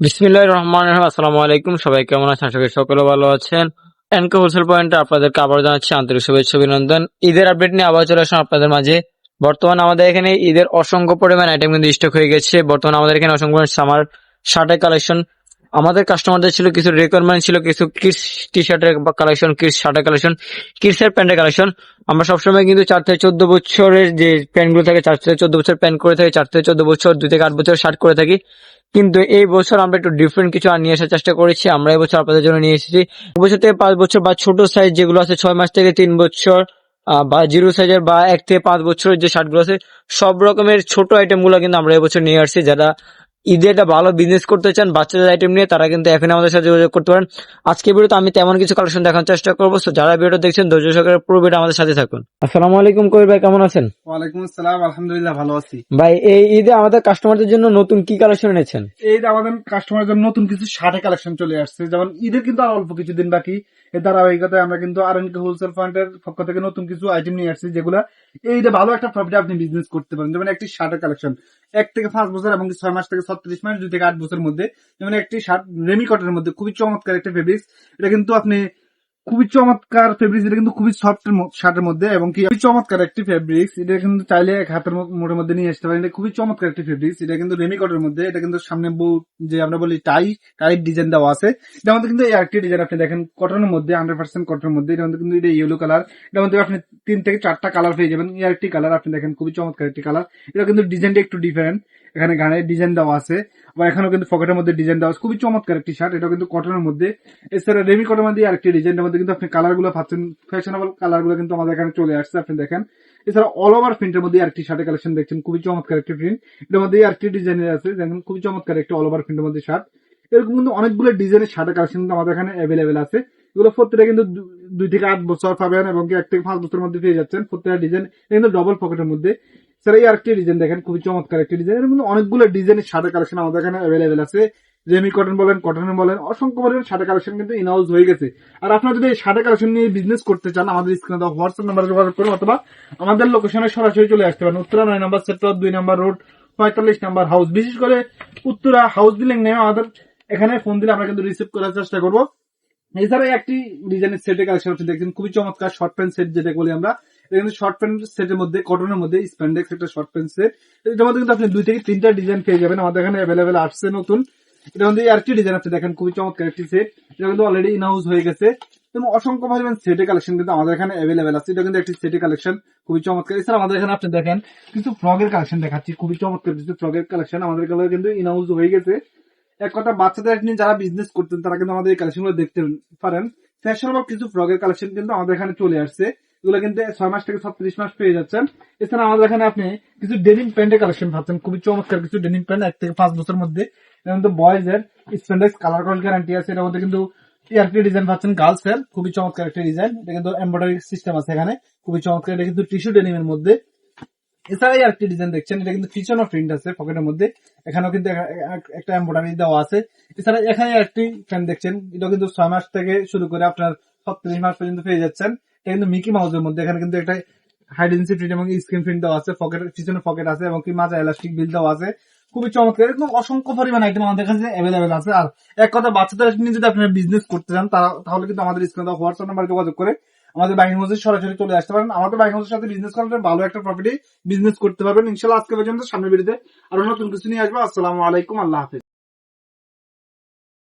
বিসমিল্লাহির রহমানির রহিম। আসসালামু আলাইকুম। সবাই কেমন আছেন? আশা করি সকলে ভালো আছেন। এনকে হোলসেল পয়েন্টে আপনাদেরকে আবার জানাচ্ছি আন্তরিক শুভেচ্ছা অভিনন্দন। ঈদের আপডেট নিয়ে আবার চলে আসলাম আপনাদের মাঝে। বর্তমানে আমাদের এখানে ঈদের অসংখ্য পরিমাণ আইটেম কিন্তু স্টক হয়ে গেছে। বর্তমানে আমাদের এখানে অসংখ্য সামার শার্টের কালেকশন, আমাদের কাস্টমারদের ছিল কিছু রিকোয়ারমেন্ট, ছিল কিছু কিডস টি শার্টের কালেকশন, কিডস শার্টের কালেকশন, কিডসের প্যান্টের কালেকশন। আমরা সবসময় কিন্তু 4 থেকে 14 বছরের যে প্যান্টগুলো থাকে, 4 থেকে 14 বছর প্যান্ট করে থাকি, 4 থেকে 14 বছর, 2 থেকে 8 বছর শার্ট করে থাকি। কিন্তু এই বছর আমরা একটু ডিফারেন্ট কিছু নিয়ে আসার চেষ্টা করেছি। আমরা এবছর আপনাদের জন্য নিয়ে এসেছি 1 বছর থেকে 5 বছর বা ছোট সাইজ যেগুলো আছে 6 মাস থেকে 3 বছর, বা 0 সাইজের বা 1 থেকে 5 বছরের যে শার্ট গুলো আছে, সব রকমের ছোট আইটেম গুলো কিন্তু আমরা এবছর নিয়ে আসছি। যারা ঈদে একটা ভালো বিজনেস করতে চান বাচ্চাদের আইটেম নিয়ে, তারা কিন্তু এখন আমাদের সাথে যোগাযোগ করতে পারেন। আজকে ভিডিওতে আমি তেমন কিছু কালেকশন দেখানোর চেষ্টা করবো। তো যারা ভিডিওটা দেখছেন ধৈর্য সহকারে পুরো ভিডিও আমাদের সাথে থাকুন। আসসালামু আলাইকুম কবির ভাই, কেমন আছেন? ওয়ালাইকুম আসসালাম, আলহামদুলিল্লাহ ভালো আছি। ভাই, এই ঈদে আমাদের কাস্টমারদের জন্য নতুন কি কালেকশন এনেছেন? এই যে আমাদের কাস্টমারের জন্য নতুন কিছু শার্টের কালেকশন চলে আসছে, যেমন ঈদের কিন্তু আর অল্প কিছুদিন বাকি। এর ধারাবাহিকতায় আমরা কিন্তু আর&কে হোলসেল পয়েন্টের পক্ষ থেকে নতুন কিছু আইটেম নিয়ে আসছি, যেগুলা এই ঈদে ভালো একটা প্রফিটে আপনি বিজনেস করতে পারেন। যেমন একটি শার্টের কালেকশন 1 থেকে 5 বছর এবং 6 মাস থেকে 36 মাস, 2 থেকে 8 বছরের মধ্যে। যেমন একটি শার্ট রেমি কটনের মধ্যে খুবই চমৎকার একটা ফেব্রিক্স। এটা কিন্তু আপনি খুবই চমৎকার ফেব্রিক্স, এটা কিন্তু খুবই সফট শার্টের মধ্যে এবং কি খুবই চমৎকার একটি ফেব্রিক্স। এটা কিন্তু চাইলে এক হাতের মোটের মধ্যে নিয়ে আসতে পারেন। এটা খুবই চমৎকার একটি ফেব্রিক্স। এটা কিন্তু রেমিকটের মধ্যে। এটা কিন্তু সামনে যে আমরা বলি টাই ডিজাইন দেওয়া আছে। এটার মধ্যে কিন্তু একটি ডিজাইন আপনি দেখেন কটনের মধ্যে, 100% কটনের মধ্যে। এটার মধ্যে কিন্তু এটা ইয়েলো কালার। এটার মধ্যে আপনি 3 থেকে 4টা কালার পেয়ে যাবেন। একটি কালার আপনি দেখেন খুবই চমৎকার একটি কালার। এটা কিন্তু ডিজাইনটা একটু ডিফারেন্ট। এখানে গানে ডিজাইন দেওয়া আছে বা এখানেও কিন্তু পকেটের মধ্যে ডিজাইন দেওয়া আছে। খুবই চমৎকার একটি শার্ট। এটা কিন্তু কটনের মধ্যে। এছাড়া রেমি কটনের মধ্যে আরেকটি ডিজাইনের মধ্যে কিন্তু আপনি কালার গুলো পাচ্ছেন, ফ্যাশনেবল কালার গুলো কিন্তু আমাদের এখানে চলে আসছে, আপনি দেখেন। এছাড়া অল ওভার প্রিন্টের মধ্যে আরেকটি শার্টের কালেকশন দেখছেন, খুবই চমৎকার একটি প্রিন্ট। এটার মধ্যে আরেকটি ডিজাইনের আছে, দেখেন খুবই চমৎকার একটি অল ওভার প্রিন্টের মধ্যে শার্ট। এরকম কিন্তু অনেকগুলো ডিজাইনের শার্টের কালেকশন কিন্তু আমাদের এখানে অ্যাভেলেবেল আছে। এগুলো প্রত্যেকটা কিন্তু 2 থেকে 8 বছর পাবেন এবং 1 থেকে 5 বছরের মধ্যে পেয়ে যাচ্ছেন। প্রত্যেকটা ডিজাইন কিন্তু ডবল পকেটের মধ্যে। স্যার এই আরেকটি ডিজাইন দেখেন, খুবই চমৎকার একটি ডিজাইন। এর মধ্যে অনেকগুলো ডিজাইনের শার্টের কালেকশন আমাদের এখানে অ্যাভেলেবেল আছে। রেমি কটন বলেন, কটন বলেন, অসংখ্য পরিমাণ শার্টের কালেকশন কিন্তু ইনহাউস হয়ে গেছে। আর আপনারা যদি এই শার্টের কালেকশন নিয়ে বিজনেস করতে চান, আমাদের স্ক্রিনে দেওয়া হোয়াটসঅ্যাপ নাম্বারে যোগাযোগ করুন অথবা আমাদের লোকেশনে সরাসরি চলে আসতে পারেন। উত্তরা 9 নম্বর সেক্টর, 2 নম্বর রোড, 45 নম্বর হাউস। বিশেষ করে উত্তরা হাউস বিল্ডিং নেই, আমাদের এখানে ফোন দিলে আমরা কিন্তু রিসিভ করার চেষ্টা করবো। এছাড়া একটি ডিজাইনের সেটের কালেকশন আপনি দেখছেন, খুবই চমৎকার শর্ট প্যান্ট সেট যেটা বলি আমরা। এটা কিন্তু শর্ট প্যান্ট সেটের মধ্যে কটনের মধ্যে স্প্যান্ডেক্স একটা শর্ট প্যান্ট সেট। এটার মধ্যে কিন্তু আপনি 2 থেকে 3টা ডিজাইন পেয়ে যাবেন, আমাদের এখানে অ্যাভেলেবেল আসছে নতুন। এটার মধ্যে আরেকটি ডিজাইন আপনি দেখেন, খুবই চমৎকার একটি সেট। এটা কিন্তু অলরেডি ইনহাউস হয়ে গেছে এবং অসংখ্য পরিমাণ সেটের কালেকশন কিন্তু আমাদের এখানে অ্যাভেলেবেল আছে। এটা কিন্তু একটি সেটের কালেকশন, খুবই চমৎকার। এছাড়া আমাদের এখানে আপনি দেখেন কিছু ফ্রগের কালেকশন দেখাচ্ছি, খুবই চমৎকার কিছু ফ্রগের কালেকশন আমাদের এখানে কিন্তু ইনহাউস হয়ে গেছে। এক কথা বাচ্চাদের নিয়ে যারা বিজনেস করতেন তারা কিন্তু আমাদের এই কালেকশন গুলো দেখতে পারেন। ফ্যাশনেবল কিছু ফ্রগের কালেকশন কিন্তু আমাদের এখানে চলে আসছে, এগুলো কিন্তু 6 মাস থেকে 36 মাস পেয়ে যাচ্ছেন। এছাড়া আমাদের এখানে আপনি কিছু ডেনিম প্যান্টের কালেকশন পাচ্ছেন, খুবই চমৎকার কিছু ডেনিম প্যান্ট 1 থেকে 5 বছরের মধ্যে। এর মধ্যে বয়েজ এর স্প্যান্ডেক্স কালার কল গ্যারান্টি আছে। এর মধ্যে কিন্তু আরেকটি ডিজাইন পাচ্ছেন গার্লস এর, খুবই চমৎকার একটা ডিজাইন। এটা কিন্তু এমব্রয়ডারি সিস্টেম আছে এখানে, খুবই চমৎকার। এটা কিন্তু টিস্যু ডেনিমের মধ্যে। এছাড়া আরেকটি ডিজাইন দেখছেন, এটা কিন্তু পিছনে প্রিন্ট আছে পকেটের মধ্যে, এখানেও কিন্তু একটা এমব্রয়ডারি দেওয়া আছে। এছাড়া এখানে একটি প্যান্ট দেখছেন, এটা কিন্তু 6 মাস থেকে শুরু করে আপনার 36 মাস পর্যন্ত পেয়ে যাচ্ছেন। এটা কিন্তু মিকি মাউসের মধ্যে। এখানে কিন্তু একটা হাইডেন্সি প্রিন্ট এবং স্ক্রিন প্রিন্ট দেওয়া আছে, পিছনে পকেট আছে এবং কি মাঝে এলাস্টিক বিল দেওয়া আছে, খুবই চমৎকার। এরকম অসংখ্য পরিমাণ আইটেম আমাদের কাছে অ্যাভেলেবেল আছে। আর এক কথা বাচ্চাদের নিয়ে যদি আপনারা বিজনেস করতে চান তাহলে কিন্তু আমাদের স্ক্রিনে দেওয়া হোয়াটসঅ্যাপ নাম্বারে যোগাযোগ করে আমাদের বাইং হাউসে সরাসরি চলে আসতে পারেন। আমাদের বাইং হাউসের সাথে বিজনেস করলে ভালো একটা প্রফিটে বিজনেস করতে পারবেন ইনশাআল্লাহ। আজকে পর্যন্ত, সামনের ভিডিওতে আরো নতুন কিছু নিয়ে আসবো। আসসালামু আলাইকুম, আল্লাহ হাফেজ।